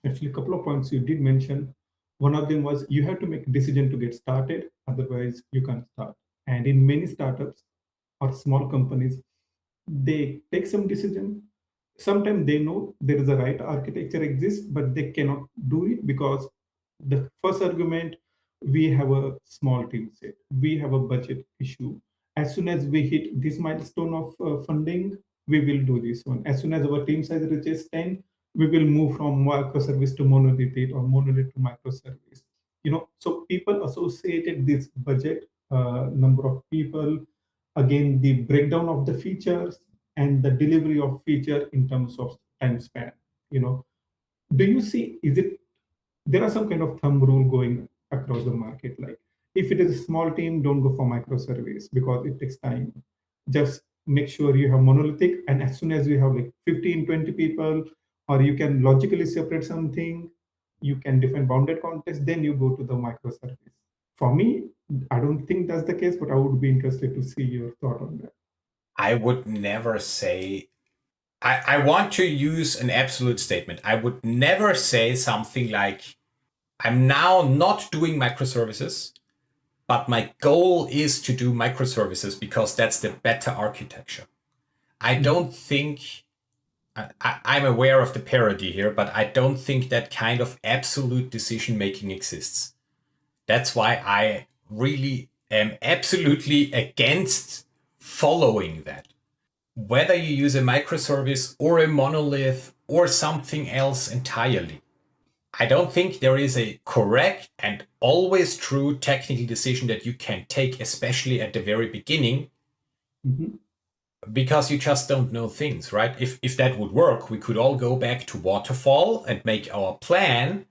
Actually, a couple of points you did mention. One of them was you have to make a decision to get started, otherwise you can't start. And in many startups or small companies, they take some decision. Sometimes they know there is a right architecture exists, but they cannot do it because the first argument, we have a small team set, we have a budget issue. As soon as we hit this milestone of funding, we will do this one. As soon as our team size reaches 10, we will move from microservice to monolith or monolith to microservice. So people associated this budget, number of people, again the breakdown of the features and the delivery of feature in terms of time span. you know do you see, is it, there are some kind of thumb rule going across the market, like if it is a small team, don't go for microservice because it takes time. Just make sure you have monolithic, and as soon as you have like 15, 20 people, or you can logically separate something, you can define bounded context, then you go to the microservice. For me, I don't think that's the case, but I would be interested to see your thought on that. I would never say, I want to use an absolute statement. I would never say something like, I'm now not doing microservices, but my goal is to do microservices because that's the better architecture. I don't think, I'm aware of the parody here, but I don't think that kind of absolute decision making exists. That's why I really am absolutely against following that. Whether you use a microservice or a monolith or something else entirely, I don't think there is a correct and always true technical decision that you can take, especially at the very beginning, because you just don't know things, right? If that would work, we could all go back to waterfall and make our plan,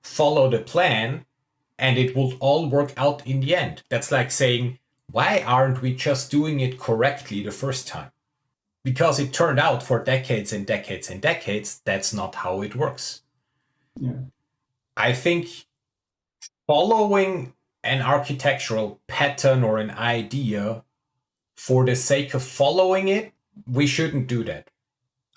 follow the plan, and it would all work out in the end. That's like saying, why aren't we just doing it correctly the first time? Because it turned out for decades and decades and decades, that's not how it works. Yeah. I think following an architectural pattern or an idea for the sake of following it, we shouldn't do that.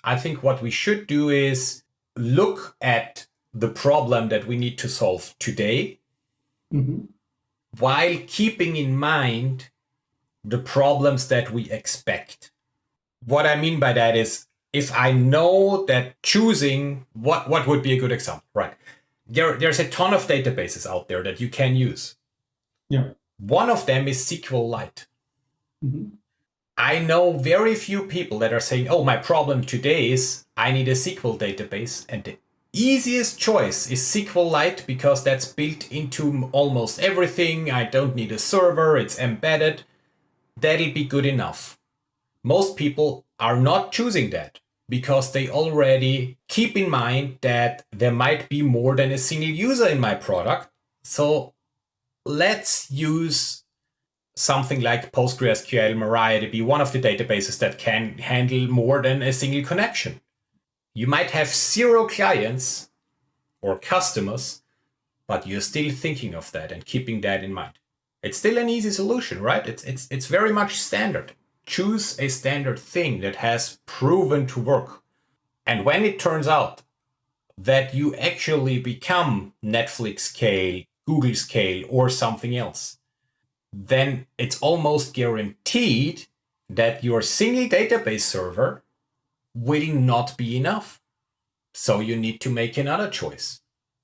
I think what we should do is look at the problem that we need to solve today, while keeping in mind the problems that we expect. What I mean by that is, if I know that choosing, what would be a good example, right? There's a ton of databases out there that you can use. Yeah. One of them is SQLite. I know very few people that are saying, oh, my problem today is I need a SQL database. And the easiest choice is SQLite because that's built into almost everything. I don't need a server. It's embedded. That'll be good enough. Most people are not choosing that because they already keep in mind that there might be more than a single user in my product. So let's use something like PostgreSQL, MariaDB, one of the databases that can handle more than a single connection. You might have 0 clients or customers, but you're still thinking of that and keeping that in mind. It's still an easy solution, right? It's very much standard. Choose a standard thing that has proven to work. And when it turns out that you actually become Netflix scale, Google scale, or something else, then it's almost guaranteed that your single database server will not be enough. So you need to make another choice.